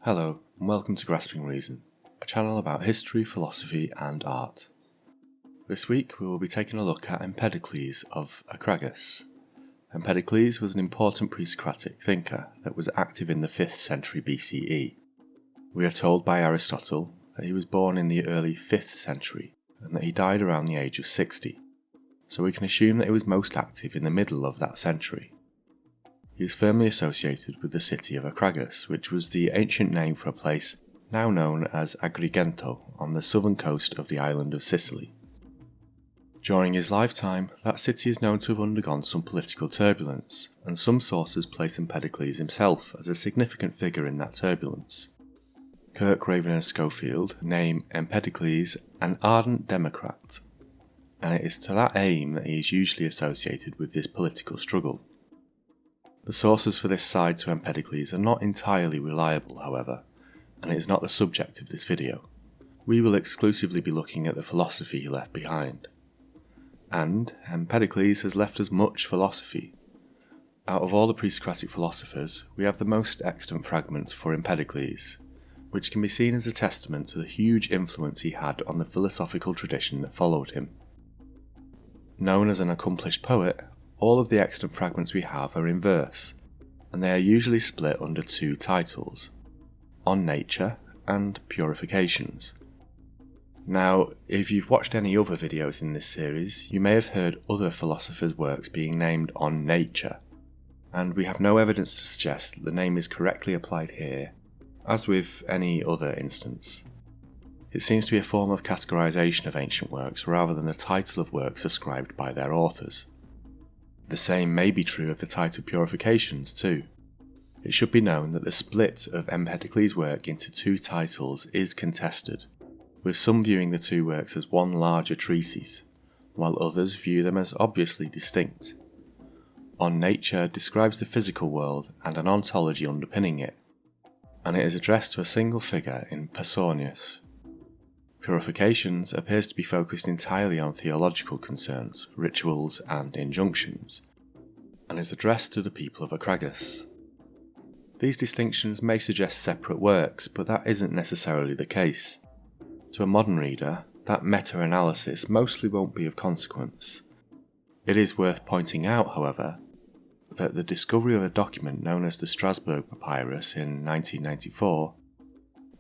Hello, and welcome to Grasping Reason, a channel about history, philosophy, and art. This week we will be taking a look at Empedocles of Acragas. Empedocles was an important Presocratic thinker that was active in the 5th century BCE. We are told by Aristotle that he was born in the early 5th century and that he died around the age of 60, so we can assume that he was most active in the middle of that century. He is firmly associated with the city of Acragas, which was the ancient name for a place now known as Agrigento on the southern coast of the island of Sicily. During his lifetime, that city is known to have undergone some political turbulence, and some sources place Empedocles himself as a significant figure in that turbulence. Kirk, and Schofield name Empedocles an ardent democrat, and it is to that aim that he is usually associated with this political struggle. The sources for this side to Empedocles are not entirely reliable, however, and it is not the subject of this video. We will exclusively be looking at the philosophy he left behind. And Empedocles has left us much philosophy. Out of all the Presocratic philosophers, we have the most extant fragments for Empedocles, which can be seen as a testament to the huge influence he had on the philosophical tradition that followed him. Known as an accomplished poet, all of the extant fragments we have are in verse, and they are usually split under two titles, On Nature and Purifications. Now, if you've watched any other videos in this series, you may have heard other philosophers' works being named On Nature, and we have no evidence to suggest that the name is correctly applied here, as with any other instance. It seems to be a form of categorization of ancient works rather than the title of works ascribed by their authors. The same may be true of the title Purifications too. It should be known that the split of Empedocles' work into two titles is contested, with some viewing the two works as one larger treatise, while others view them as obviously distinct. On Nature describes the physical world and an ontology underpinning it, and it is addressed to a single figure in Personius. Purifications appears to be focused entirely on theological concerns, rituals, and injunctions, and is addressed to the people of Acragas. These distinctions may suggest separate works, but that isn't necessarily the case. To a modern reader, that meta-analysis mostly won't be of consequence. It is worth pointing out, however, that the discovery of a document known as the Strasbourg Papyrus in 1994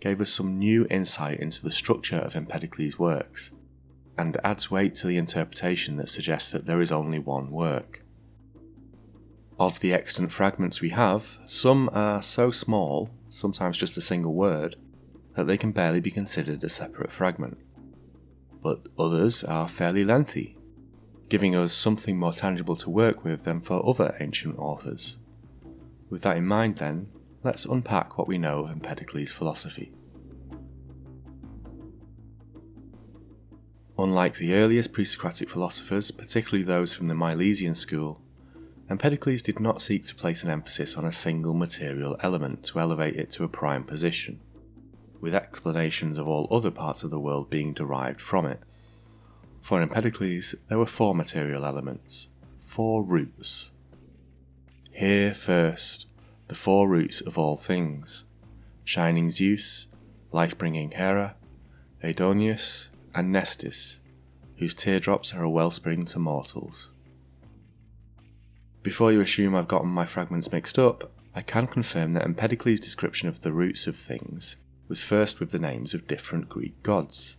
gave us some new insight into the structure of Empedocles' works, and adds weight to the interpretation that suggests that there is only one work. Of the extant fragments we have, some are so small, sometimes just a single word, that they can barely be considered a separate fragment. But others are fairly lengthy, giving us something more tangible to work with than for other ancient authors. With that in mind then, let's unpack what we know of Empedocles' philosophy. Unlike the earliest Presocratic philosophers, particularly those from the Milesian school, Empedocles did not seek to place an emphasis on a single material element to elevate it to a prime position, with explanations of all other parts of the world being derived from it. For Empedocles, there were four material elements, four roots. Here first, the four roots of all things, shining Zeus, life-bringing Hera, Adonis, and Nestis, whose teardrops are a wellspring to mortals. Before you assume I've gotten my fragments mixed up, I can confirm that Empedocles' description of the roots of things was first with the names of different Greek gods,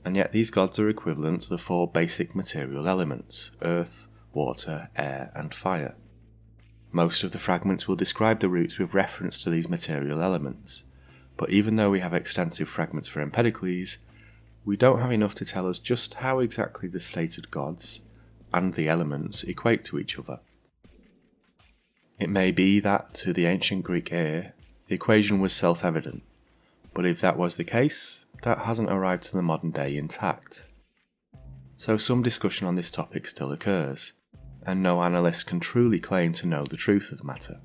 and yet these gods are equivalent to the four basic material elements, earth, water, air, and fire. Most of the fragments will describe the roots with reference to these material elements, but even though we have extensive fragments for Empedocles, we don't have enough to tell us just how exactly the stated gods and the elements equate to each other. It may be that, to the ancient Greek ear, the equation was self-evident, but if that was the case, that hasn't arrived to the modern day intact. So some discussion on this topic still occurs, and no analyst can truly claim to know the truth of the matter.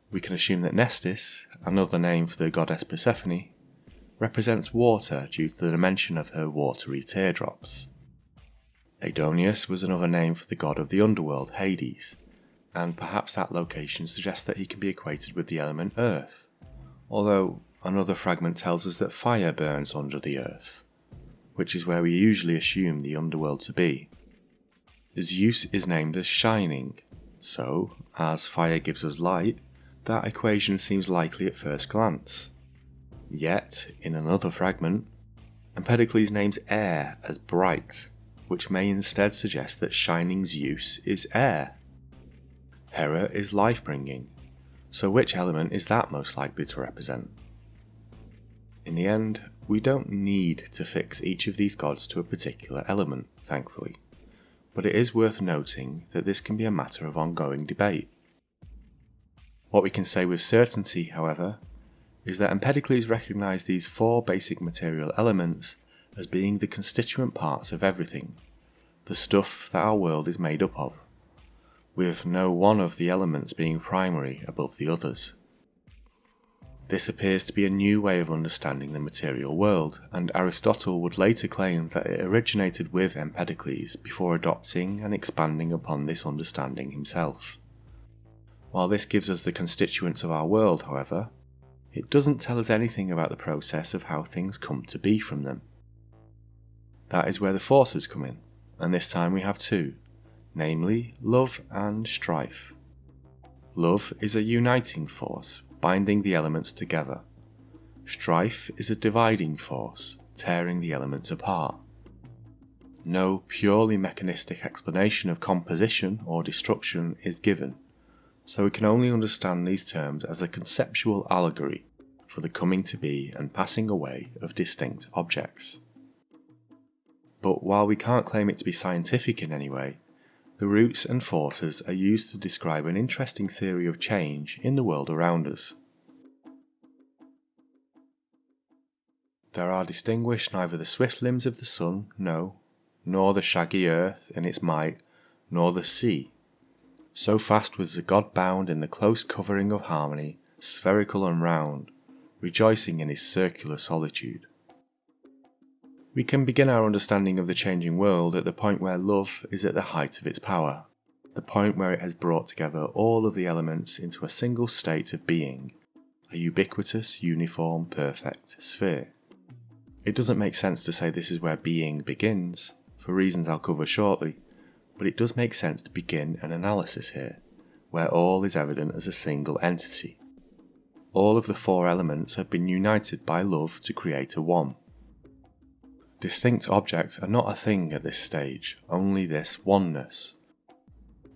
We can assume that Nestis, another name for the goddess Persephone, represents water due to the dimension of her watery teardrops. Adonis was another name for the god of the underworld, Hades, and perhaps that location suggests that he can be equated with the element earth, although another fragment tells us that fire burns under the earth, which is where we usually assume the underworld to be. Zeus is named as shining, so, as fire gives us light, that equation seems likely at first glance. Yet, in another fragment, Empedocles names air as bright, which may instead suggest that shining Zeus is air. Hera is life-bringing, so which element is that most likely to represent? In the end, we don't need to fix each of these gods to a particular element, thankfully, but it is worth noting that this can be a matter of ongoing debate. What we can say with certainty, however, is that Empedocles recognised these four basic material elements as being the constituent parts of everything, the stuff that our world is made up of, with no one of the elements being primary above the others. This appears to be a new way of understanding the material world, and Aristotle would later claim that it originated with Empedocles before adopting and expanding upon this understanding himself. While this gives us the constituents of our world, however, it doesn't tell us anything about the process of how things come to be from them. That is where the forces come in, and this time we have two, namely love and strife. Love is a uniting force, binding the elements together. Strife is a dividing force, tearing the elements apart. No purely mechanistic explanation of composition or destruction is given, so we can only understand these terms as a conceptual allegory for the coming to be and passing away of distinct objects. But while we can't claim it to be scientific in any way, the roots and forces are used to describe an interesting theory of change in the world around us. There are distinguished neither the swift limbs of the sun, no, nor the shaggy earth in its might, nor the sea. So fast was the god bound in the close covering of harmony, spherical and round, rejoicing in his circular solitude. We can begin our understanding of the changing world at the point where love is at the height of its power, the point where it has brought together all of the elements into a single state of being, a ubiquitous, uniform, perfect sphere. It doesn't make sense to say this is where being begins, for reasons I'll cover shortly, but it does make sense to begin an analysis here, where all is evident as a single entity. All of the four elements have been united by love to create a one. Distinct objects are not a thing at this stage, only this oneness.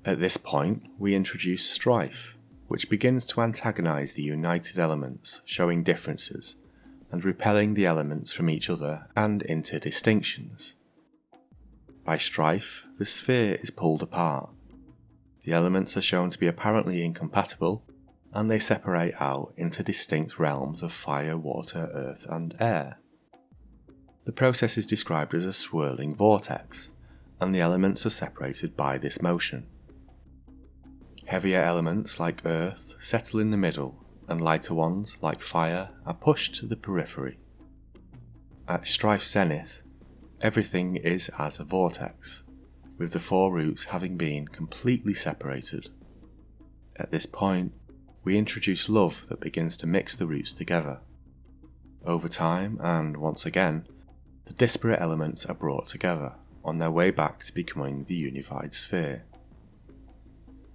At this point, we introduce strife, which begins to antagonize the united elements, showing differences, and repelling the elements from each other and into distinctions. By strife, the sphere is pulled apart. The elements are shown to be apparently incompatible, and they separate out into distinct realms of fire, water, earth, and air. The process is described as a swirling vortex, and the elements are separated by this motion. Heavier elements like earth settle in the middle, and lighter ones like fire are pushed to the periphery. At strife's zenith, everything is as a vortex, with the four roots having been completely separated. At this point, we introduce love that begins to mix the roots together. Over time, and once again, the disparate elements are brought together, on their way back to becoming the unified sphere.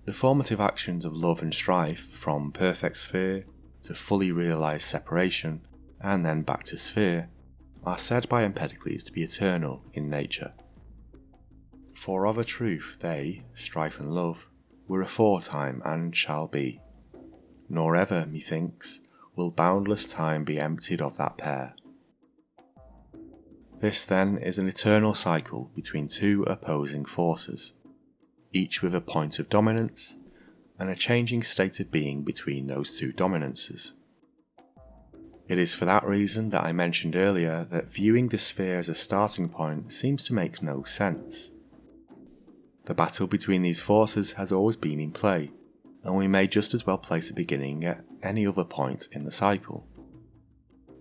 The formative actions of love and strife, from perfect sphere to fully realised separation, and then back to sphere, are said by Empedocles to be eternal in nature. For of a truth they, strife and love, were aforetime and shall be, nor ever, methinks, will boundless time be emptied of that pair. This then is an eternal cycle between two opposing forces, each with a point of dominance, and a changing state of being between those two dominances. It is for that reason that I mentioned earlier that viewing the sphere as a starting point seems to make no sense. The battle between these forces has always been in play, and we may just as well place a beginning at any other point in the cycle.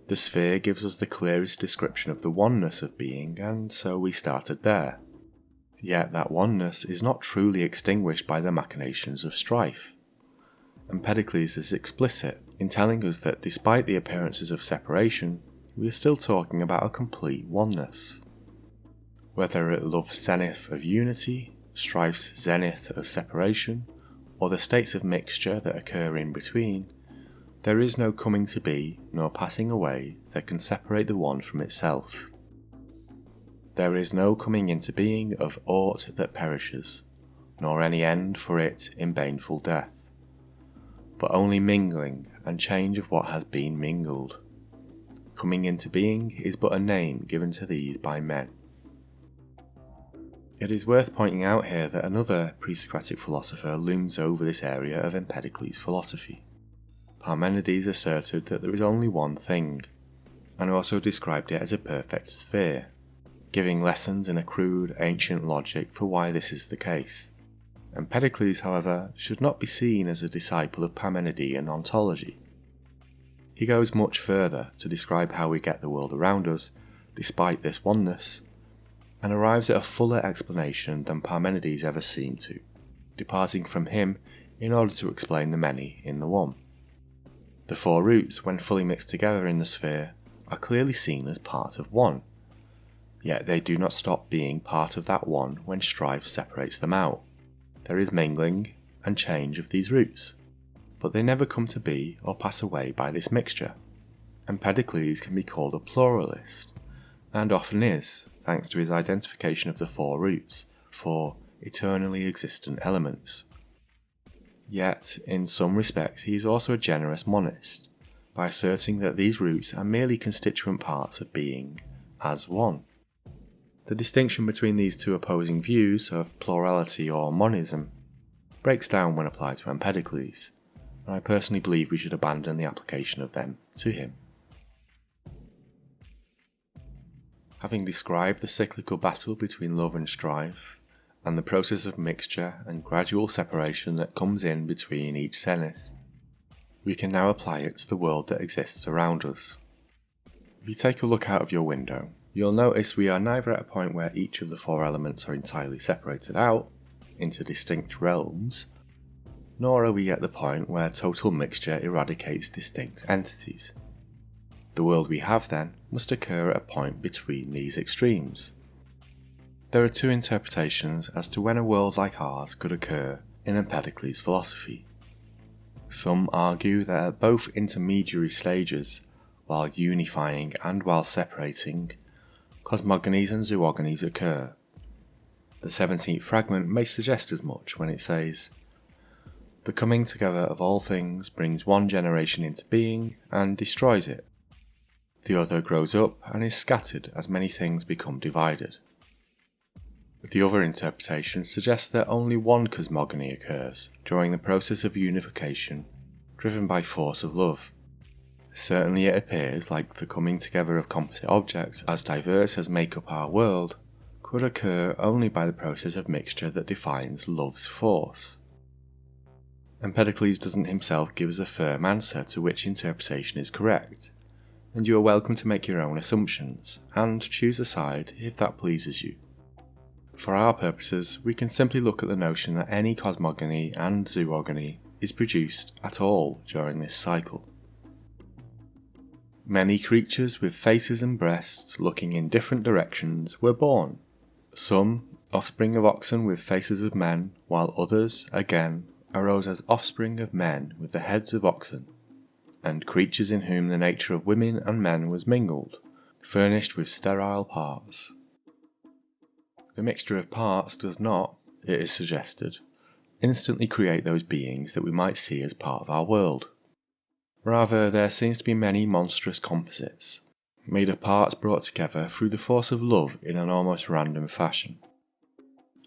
The sphere gives us the clearest description of the oneness of being, and so we started there. Yet that oneness is not truly extinguished by the machinations of strife. Empedocles is explicit in telling us that despite the appearances of separation, we are still talking about a complete oneness. Whether at love's zenith of unity, strife's zenith of separation, or the states of mixture that occur in between, there is no coming to be nor passing away that can separate the one from itself. There is no coming into being of aught that perishes, nor any end for it in baneful death, but only mingling and change of what has been mingled. Coming into being is but a name given to these by men. It is worth pointing out here that another Presocratic philosopher looms over this area of Empedocles' philosophy. Parmenides asserted that there is only one thing, and also described it as a perfect sphere, giving lessons in a crude ancient logic for why this is the case. Empedocles, however, should not be seen as a disciple of Parmenidean ontology. He goes much further to describe how we get the world around us, despite this oneness, and arrives at a fuller explanation than Parmenides ever seemed to, departing from him in order to explain the many in the one. The four roots, when fully mixed together in the sphere, are clearly seen as part of one, yet they do not stop being part of that one when strife separates them out. There is mingling and change of these roots, but they never come to be or pass away by this mixture. Empedocles can be called a pluralist, and often is, thanks to his identification of the four roots, four eternally existent elements. Yet, in some respects, he is also a generous monist, by asserting that these roots are merely constituent parts of being as one. The distinction between these two opposing views of plurality or monism breaks down when applied to Empedocles, and I personally believe we should abandon the application of them to him. Having described the cyclical battle between love and strife, and the process of mixture and gradual separation that comes in between each zenith, we can now apply it to the world that exists around us. If you take a look out of your window, you'll notice we are neither at a point where each of the four elements are entirely separated out into distinct realms, nor are we at the point where total mixture eradicates distinct entities. The world we have, then, must occur at a point between these extremes. There are two interpretations as to when a world like ours could occur in Empedocles' philosophy. Some argue that at both intermediary stages, while unifying and while separating, cosmogonies and zoogonies occur. The 17th fragment may suggest as much when it says, "The coming together of all things brings one generation into being and destroys it. The other grows up and is scattered as many things become divided." The other interpretation suggests that only one cosmogony occurs during the process of unification, driven by force of love. Certainly it appears like the coming together of composite objects as diverse as make up our world could occur only by the process of mixture that defines love's force. Empedocles doesn't himself give us a firm answer to which interpretation is correct, and you are welcome to make your own assumptions and choose a side if that pleases you. For our purposes, we can simply look at the notion that any cosmogony and zoogony is produced at all during this cycle. Many creatures with faces and breasts looking in different directions were born. Some, offspring of oxen with faces of men, while others, again, arose as offspring of men with the heads of oxen, and creatures in whom the nature of women and men was mingled, furnished with sterile parts. The mixture of parts does not, it is suggested, instantly create those beings that we might see as part of our world. Rather, there seems to be many monstrous composites, made of parts brought together through the force of love in an almost random fashion.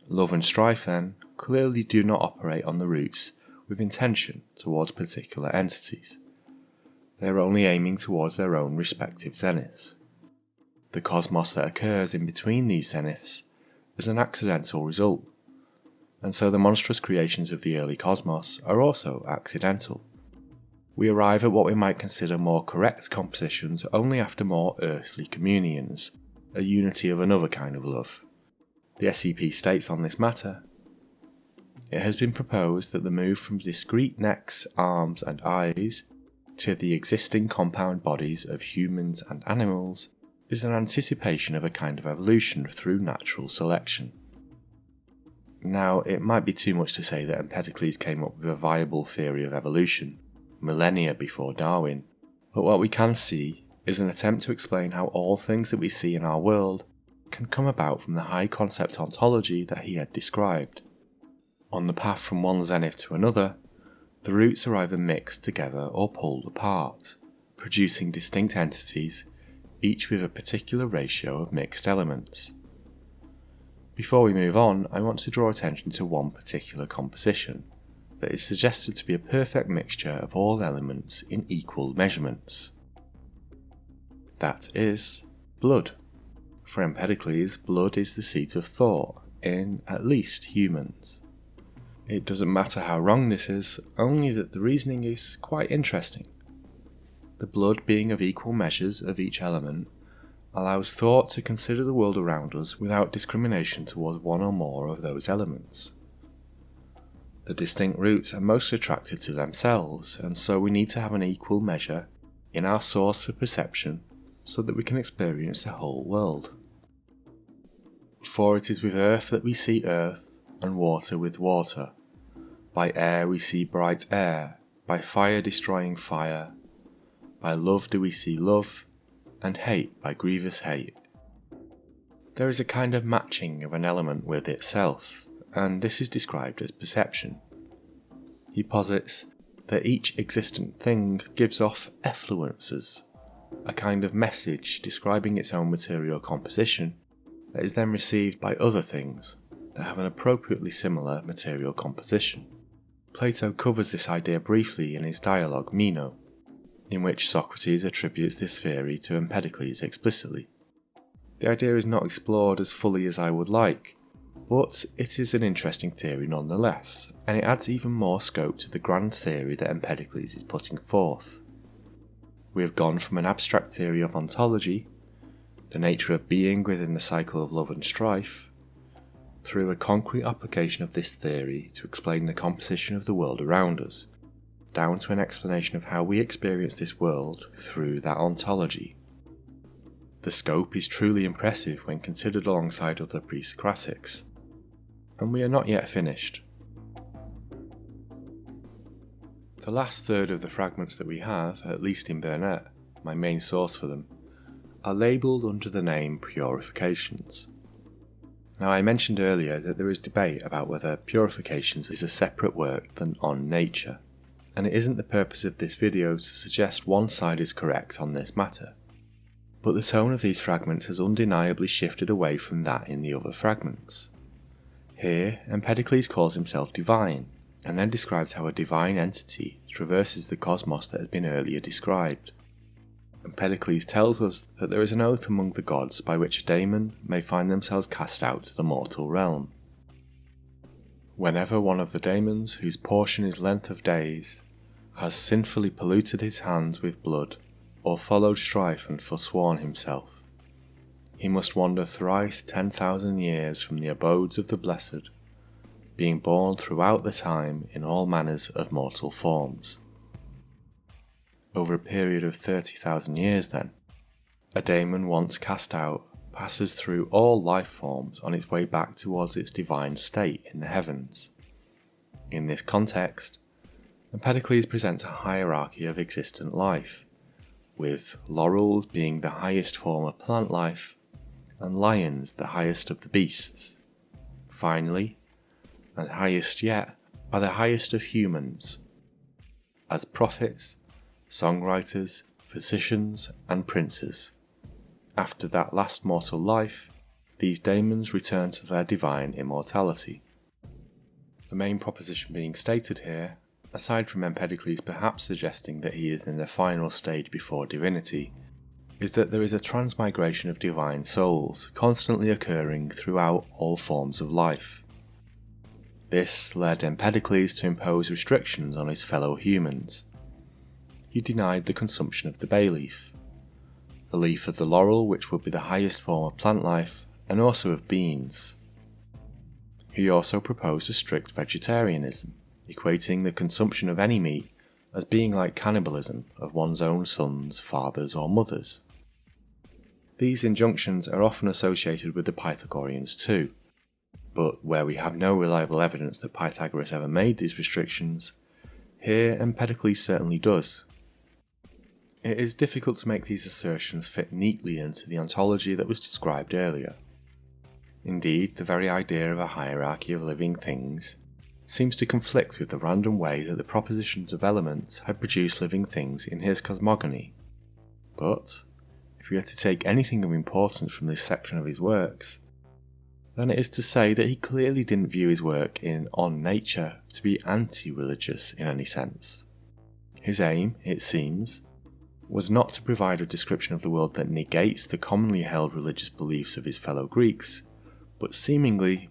Love and strife, then, clearly do not operate on the roots with intention towards particular entities. They are only aiming towards their own respective zeniths. The cosmos that occurs in between these zeniths is an accidental result, and so the monstrous creations of the early cosmos are also accidental. We arrive at what we might consider more correct compositions only after more earthly communions, a unity of another kind of love. The SCP states on this matter, "It has been proposed that the move from discrete necks, arms, and eyes to the existing compound bodies of humans and animals is an anticipation of a kind of evolution through natural selection. Now, it might be too much to say that Empedocles came up with a viable theory of evolution millennia before Darwin, but what we can see is an attempt to explain how all things that we see in our world can come about from the high concept ontology that he had described. On the path from one zenith to another, the roots are either mixed together or pulled apart, producing distinct entities, each with a particular ratio of mixed elements. Before we move on, I want to draw attention to one particular composition that is suggested to be a perfect mixture of all elements in equal measurements. That is blood. For Empedocles, blood is the seat of thought in, at least, humans. It doesn't matter how wrong this is, only that the reasoning is quite interesting. The blood being of equal measures of each element allows thought to consider the world around us without discrimination towards one or more of those elements. The distinct roots are most attracted to themselves, and so we need to have an equal measure in our source for perception so that we can experience the whole world. For it is with earth that we see earth, and water with water. By air we see bright air, by fire destroying fire. By love do we see love, and hate by grievous hate. There is a kind of matching of an element with itself, and this is described as perception. He posits that each existent thing gives off effluences, a kind of message describing its own material composition that is then received by other things that have an appropriately similar material composition. Plato covers this idea briefly in his dialogue Meno, in which Socrates attributes this theory to Empedocles explicitly. The idea is not explored as fully as I would like, but it is an interesting theory nonetheless, and it adds even more scope to the grand theory that Empedocles is putting forth. We have gone from an abstract theory of ontology, the nature of being within the cycle of love and strife, through a concrete application of this theory to explain the composition of the world around us, down to an explanation of how we experience this world through that ontology. The scope is truly impressive when considered alongside other pre-Socratics, and we are not yet finished. The last third of the fragments that we have, at least in Burnet, my main source for them, are labelled under the name Purifications. Now, I mentioned earlier that there is debate about whether Purifications is a separate work than On Nature, and it isn't the purpose of this video to suggest one side is correct on this matter. But the tone of these fragments has undeniably shifted away from that in the other fragments. Here, Empedocles calls himself divine, and then describes how a divine entity traverses the cosmos that has been earlier described. Empedocles tells us that there is an oath among the gods by which a daemon may find themselves cast out to the mortal realm. Whenever one of the daemons, whose portion is length of days, has sinfully polluted his hands with blood, or followed strife and forsworn himself, he must wander thrice 10,000 years from the abodes of the blessed, being born throughout the time in all manners of mortal forms. Over a period of 30,000 years then, a daemon once cast out passes through all life forms on its way back towards its divine state in the heavens. In this context, Empedocles presents a hierarchy of existent life, with laurels being the highest form of plant life, and lions the highest of the beasts. Finally, and highest yet, are the highest of humans, as prophets, songwriters, physicians, and princes. After that last mortal life, these daemons return to their divine immortality. The main proposition being stated here, aside from Empedocles perhaps suggesting that he is in the final stage before divinity, is that there is a transmigration of divine souls constantly occurring throughout all forms of life. This led Empedocles to impose restrictions on his fellow humans. He denied the consumption of the bay leaf, the leaf of the laurel, which would be the highest form of plant life, and also of beans. He also proposed a strict vegetarianism, equating the consumption of any meat as being like cannibalism of one's own sons, fathers, or mothers. These injunctions are often associated with the Pythagoreans too, but where we have no reliable evidence that Pythagoras ever made these restrictions, here Empedocles certainly does. It is difficult to make these assertions fit neatly into the ontology that was described earlier. Indeed, the very idea of a hierarchy of living things seems to conflict with the random way that the propositions of elements had produced living things in his cosmogony. But, if we are to take anything of importance from this section of his works, then it is to say that he clearly didn't view his work in On Nature to be anti-religious in any sense. His aim, it seems, was not to provide a description of the world that negates the commonly held religious beliefs of his fellow Greeks, but seemingly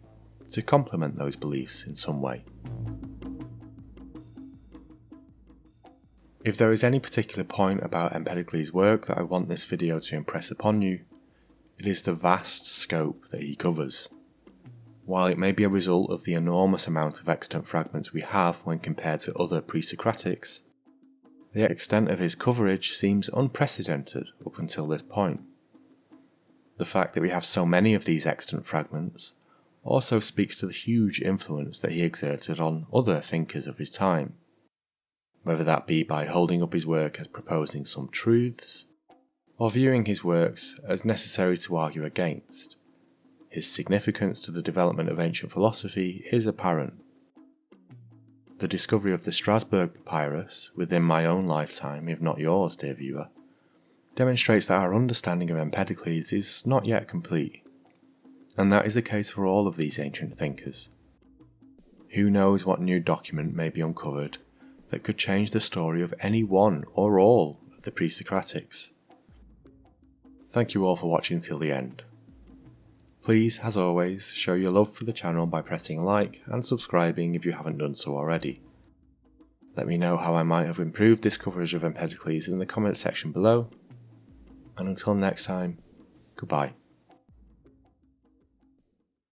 to complement those beliefs in some way. If there is any particular point about Empedocles' work that I want this video to impress upon you, it is the vast scope that he covers. While it may be a result of the enormous amount of extant fragments we have when compared to other pre-Socratics, the extent of his coverage seems unprecedented up until this point. The fact that we have so many of these extant fragments also speaks to the huge influence that he exerted on other thinkers of his time, whether that be by holding up his work as proposing some truths, or viewing his works as necessary to argue against. His significance to the development of ancient philosophy is apparent. The discovery of the Strasbourg papyrus within my own lifetime, if not yours, dear viewer, demonstrates that our understanding of Empedocles is not yet complete, and that is the case for all of these ancient thinkers. Who knows what new document may be uncovered that could change the story of any one or all of the pre-Socratics. Thank you all for watching till the end. Please, as always, show your love for the channel by pressing like and subscribing if you haven't done so already. Let me know how I might have improved this coverage of Empedocles in the comments section below, and until next time, goodbye.